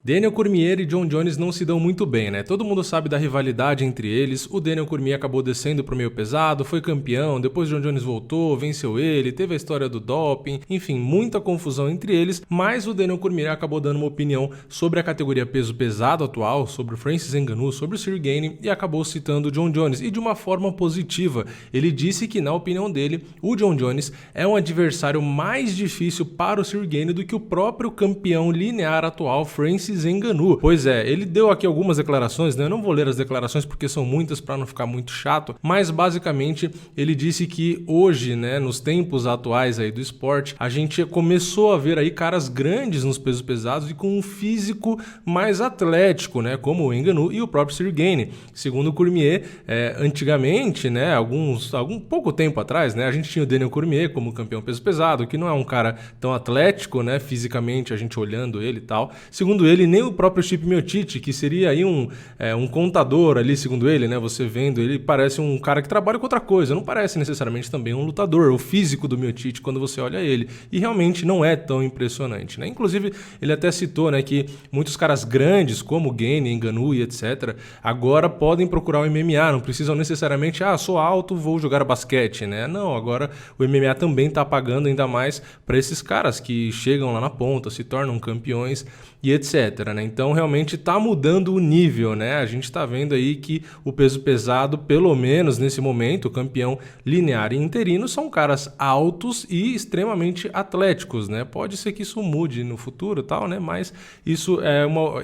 Daniel Cormier e Jon Jones não se dão muito bem, né? Todo mundo sabe da rivalidade entre eles. O Daniel Cormier acabou descendo pro meio pesado, foi campeão, depois Jon Jones voltou, venceu ele, teve a história do doping, enfim, muita confusão entre eles, mas o Daniel Cormier acabou dando uma opinião sobre a categoria peso pesado atual, sobre o Francis Ngannou, sobre o Ciryl Gane e acabou citando o Jon Jones e de uma forma positiva. Ele disse que, na opinião dele, o Jon Jones é um adversário mais difícil para o Ciryl Gane do que o próprio campeão linear atual, Francis Ngannou. Pois é, ele deu aqui algumas declarações, né? Eu não vou ler as declarações porque são muitas para não ficar muito chato, mas basicamente ele disse que hoje, né, nos tempos atuais aí do esporte, a gente começou a ver aí caras grandes nos pesos pesados e com um físico mais atlético, né, como o Ngannou e o próprio Ciryl Gane. Segundo o Cormier, antigamente, né, algum pouco tempo atrás, né, a gente tinha o Daniel Cormier como campeão peso pesado, que não é um cara tão atlético, né, fisicamente, a gente olhando ele e tal. Segundo ele, nem o próprio Stipe Miocic, que seria aí um contador ali, segundo ele, né? Você vendo, ele parece um cara que trabalha com outra coisa, não parece necessariamente também um lutador. O físico do Miocic, quando você olha ele, e realmente não é tão impressionante, né? Inclusive, ele até citou, né, que muitos caras grandes, como Gane, Ngannou e etc., agora podem procurar o MMA, não precisam necessariamente, sou alto, vou jogar basquete, né? Não, agora o MMA também tá pagando ainda mais para esses caras que chegam lá na ponta, se tornam campeões e etc, né? Então realmente está mudando o nível, né? A gente está vendo aí que o peso pesado, pelo menos nesse momento, o campeão linear e interino são caras altos e extremamente atléticos, né? Pode ser que isso mude no futuro, tal, né? Mas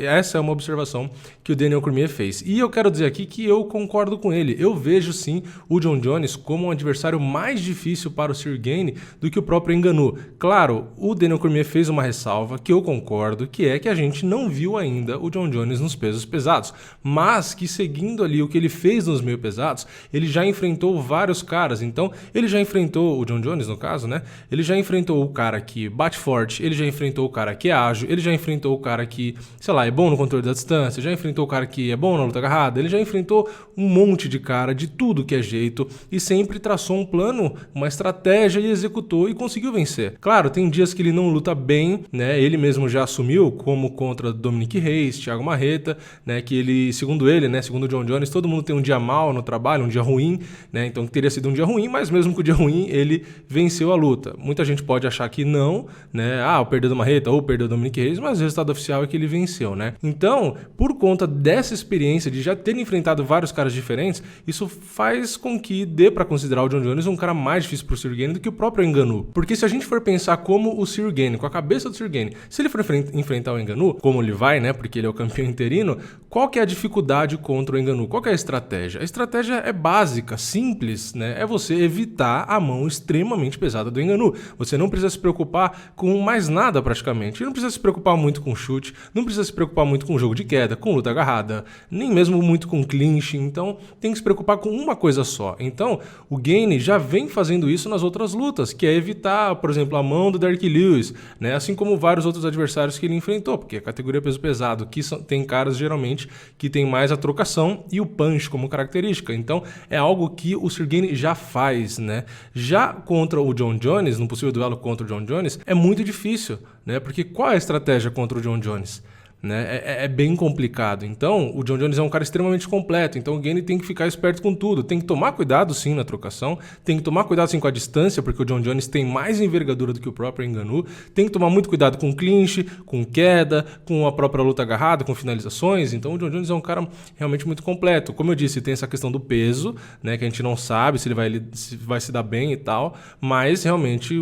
essa é uma observação que o Daniel Cormier fez. E eu quero dizer aqui que eu concordo com ele. Eu vejo sim o Jon Jones como um adversário mais difícil para o Ciryl Gane do que o próprio Ngannou. Claro, o Daniel Cormier fez uma ressalva que eu concordo, que é que a gente não viu ainda o Jon Jones nos pesos pesados, mas que seguindo ali o que ele fez nos meio pesados, ele já enfrentou vários caras. Então, ele já enfrentou o Jon Jones, no caso, né? Ele já enfrentou o cara que bate forte, ele já enfrentou o cara que é ágil, ele já enfrentou o cara que, sei lá, é bom no controle da distância, já enfrentou o cara que é bom na luta agarrada, ele já enfrentou um monte de cara de tudo que é jeito e sempre traçou um plano, uma estratégia e executou e conseguiu vencer. Claro, tem dias que ele não luta bem, né? Ele mesmo já assumiu, como contra Dominic Reyes, Thiago Marreta, né? Que ele, segundo ele, né? Segundo o Jon Jones, todo mundo tem um dia mal no trabalho, um dia ruim, né? Então teria sido um dia ruim, mas mesmo com o dia ruim, ele venceu a luta. Muita gente pode achar que não, né? Perdeu do Marreta ou perdeu do Dominic Reyes, mas o resultado oficial é que ele venceu, né? Então, por conta dessa experiência de já ter enfrentado vários caras diferentes, isso faz com que dê pra considerar o Jon Jones um cara mais difícil pro Ciryl Gane do que o próprio Ngannou. Porque se a gente for pensar como o Ciryl Gane, com a cabeça do Ciryl Gane, se ele for enfrentar o Ngannou, como ele vai, né, porque ele é o campeão interino, qual que é a dificuldade contra o Ngannou? Qual que é a estratégia? A estratégia é básica, simples, né? É você evitar a mão extremamente pesada do Ngannou. Você não precisa se preocupar com mais nada praticamente. Não precisa se preocupar muito com chute, não precisa se preocupar muito com jogo de queda, com luta agarrada, nem mesmo muito com clinch. Então tem que se preocupar com uma coisa só. Então o Gane já vem fazendo isso nas outras lutas, que é evitar, por exemplo, a mão do Derrick Lewis, né? Assim como vários outros adversários que ele enfrentou, porque a categoria peso pesado, que tem caras geralmente que tem mais a trocação e o punch como característica. Então é algo que o Ciryl Gane já faz, né? Já contra o Jon Jones, no possível duelo contra o Jon Jones, é muito difícil, né? Porque qual é a estratégia contra o Jon Jones? Né? É bem complicado. Então, o Jon Jones é um cara extremamente completo. Então, o Gane tem que ficar esperto com tudo. Tem que tomar cuidado, sim, na trocação. Tem que tomar cuidado, sim, com a distância, porque o Jon Jones tem mais envergadura do que o próprio Ngannou. Tem que tomar muito cuidado com clinch, com queda, com a própria luta agarrada, com finalizações. Então, o Jon Jones é um cara realmente muito completo. Como eu disse, tem essa questão do peso, né, que a gente não sabe se ele vai se dar bem e tal, mas realmente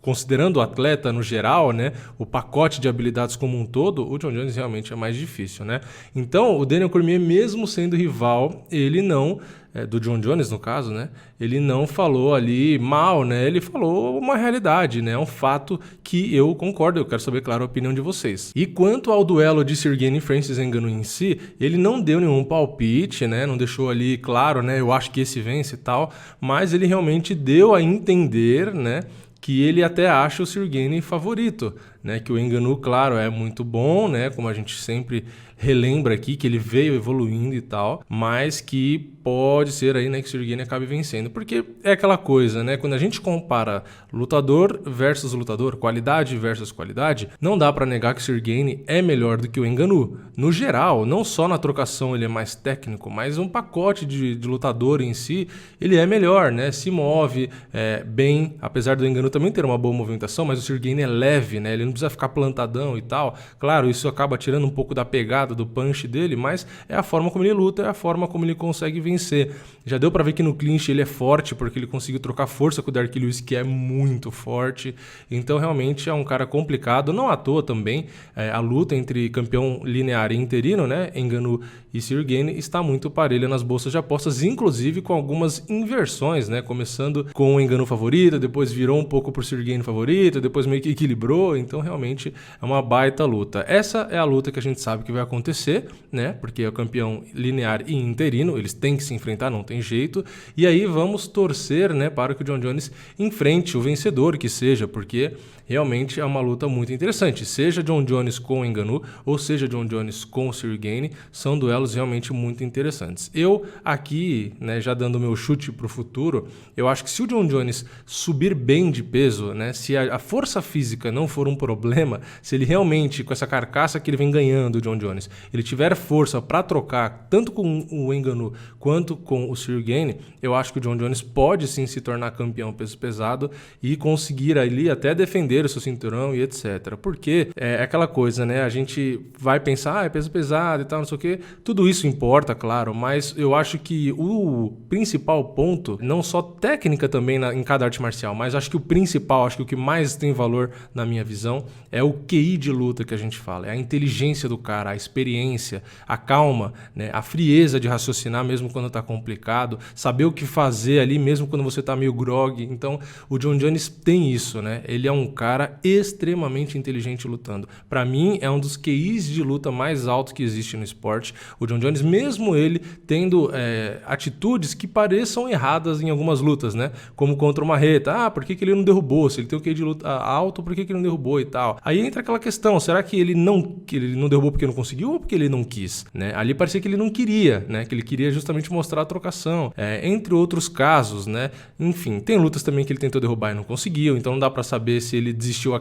considerando o atleta no geral, né, o pacote de habilidades como um todo, o Jon Jones realmente é mais difícil, né? Então, o Daniel Cormier, mesmo sendo rival, ele não, do Jon Jones no caso, né, ele não falou ali mal, né? Ele falou uma realidade, né? É um fato que eu concordo, eu quero saber, claro, a opinião de vocês. E quanto ao duelo de Ciryl Gane e Francis Ngannou em si, ele não deu nenhum palpite, né? Não deixou ali claro, né? Eu acho que esse vence e tal, mas ele realmente deu a entender, né, que ele até acha o Ciryl Gane favorito, né? Que o Ngannou, claro, é muito bom, né? Como a gente sempre relembra aqui, que ele veio evoluindo e tal, mas que pode ser aí, né, que o Cyril acabe vencendo, porque é aquela coisa, né, quando a gente compara lutador versus lutador, qualidade versus qualidade, não dá pra negar que o Cyril é melhor do que o Ngannou, no geral, não só na trocação ele é mais técnico, mas um pacote de lutador em si, ele é melhor, né, se move bem, apesar do Ngannou também ter uma boa movimentação, mas o Cyril é leve, né, ele não precisa ficar plantadão e tal, claro, isso acaba tirando um pouco da pegada do punch dele, mas é a forma como ele luta, é a forma como ele consegue vencer. Já deu pra ver que no clinch ele é forte, porque ele conseguiu trocar força com o Dark Lewis, que é muito forte, então realmente é um cara complicado, não à toa também, a luta entre campeão linear e interino, né, Ngannou e Cyril Gane, está muito parelha nas bolsas de apostas, inclusive com algumas inversões, né, começando com o Ngannou favorito, depois virou um pouco pro Cyril Gane favorito, depois meio que equilibrou, então realmente é uma baita luta. Essa é a luta que a gente sabe que vai acontecer, né? Porque é o campeão linear e interino, eles têm que se enfrentar, não tem jeito. E aí vamos torcer, né, para que o Jon Jones enfrente o vencedor que seja, porque realmente é uma luta muito interessante. Seja Jon Jones com o Ngannou ou seja Jon Jones com o Cyril Gane, são duelos realmente muito interessantes. Eu aqui, né, já dando meu chute pro futuro, eu acho que se o Jon Jones subir bem de peso, né, se a força física não for um problema, se ele realmente, com essa carcaça que ele vem ganhando, o Jon Jones, ele tiver força para trocar tanto com o Ngannou quanto com o Cyril Gane, eu acho que o Jon Jones pode sim se tornar campeão peso pesado e conseguir ali até defender o seu cinturão e etc. Porque é aquela coisa, né? A gente vai pensar, é peso pesado e tal, não sei o quê. Tudo isso importa, claro, mas eu acho que o principal ponto, não só técnica também em cada arte marcial, mas acho que o principal, acho que o que mais tem valor na minha visão é o QI de luta que a gente fala, é a inteligência do cara, a experiência, a calma, né? A frieza de raciocinar mesmo quando tá complicado, saber o que fazer ali mesmo quando você tá meio grog. Então, o Jon Jones tem isso, né? Ele é um cara extremamente inteligente lutando. Pra mim, é um dos QIs de luta mais altos que existe no esporte. O Jon Jones, mesmo ele tendo atitudes que pareçam erradas em algumas lutas, né? Como contra o Marreta. Ah, por que ele não derrubou? Se ele tem o QI de luta alto, por que ele não derrubou e tal? Aí entra aquela questão, será que ele não derrubou porque não conseguiu ou porque ele não quis? Né? Ali parecia que ele não queria, né? Que ele queria justamente mostrar a trocação. Entre outros casos, né? Enfim, tem lutas também que ele tentou derrubar e não conseguiu, então não dá pra saber se ele desistiu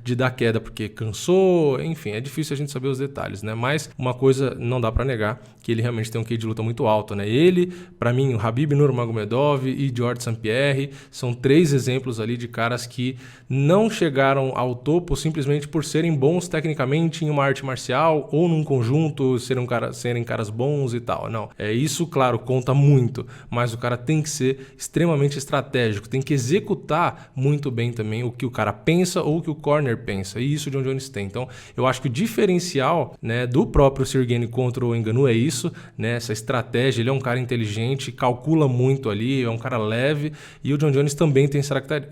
de dar queda porque cansou, enfim, é difícil a gente saber os detalhes, né? Mas uma coisa não dá pra negar, que ele realmente tem um QI de luta muito alto, né? Ele, pra mim, o Khabib Nurmagomedov e Georges St-Pierre são 3 exemplos ali de caras que não chegaram ao topo simplesmente por serem bons tecnicamente em uma arte marcial ou num conjunto, serem caras bons e tal. Não, isso, claro, conta muito, mas o cara tem que ser extremamente estratégico, tem que executar muito bem também o que o cara pensa ou o que o corner pensa, e isso o Jon Jones tem. Então, eu acho que o diferencial, né, do próprio Cyril Gane contra o Ngannou é isso, né, essa estratégia. Ele é um cara inteligente, calcula muito ali, é um cara leve, e o Jon Jones também tem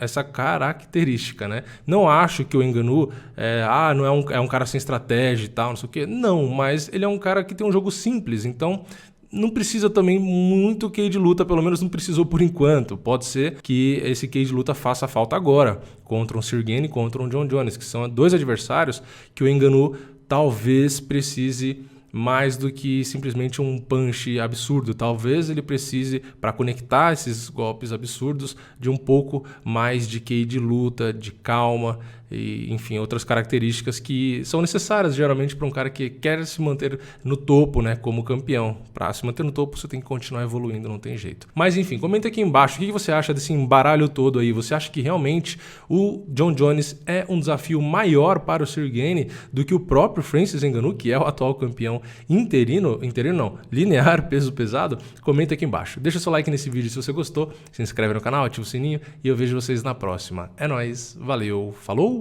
essa característica, né? Não acho que o Ngannou é um cara sem estratégia e tal, não sei o quê. Não, mas ele é um cara que tem um jogo simples, então não precisa também muito QI de luta, pelo menos não precisou por enquanto. Pode ser que esse QI de luta faça falta agora, contra um Cyril Gane e contra um Jon Jones, que são 2 adversários que o Ngannou talvez precise mais do que simplesmente um punch absurdo. Talvez ele precise, para conectar esses golpes absurdos, de um pouco mais de QI de luta, de calma e, enfim, outras características que são necessárias geralmente para um cara que quer se manter no topo, né, como campeão. Para se manter no topo, você tem que continuar evoluindo, não tem jeito. Mas, enfim, comenta aqui embaixo o que você acha desse embaralho todo aí. Você acha que realmente o Jon Jones é um desafio maior para o Cyril Gane do que o próprio Francis Ngannou, que é o atual campeão interino não, linear peso pesado? Comenta aqui embaixo. Deixa seu like nesse vídeo se você gostou, se inscreve no canal, ativa o sininho e eu vejo vocês na próxima. É nóis, valeu, falou!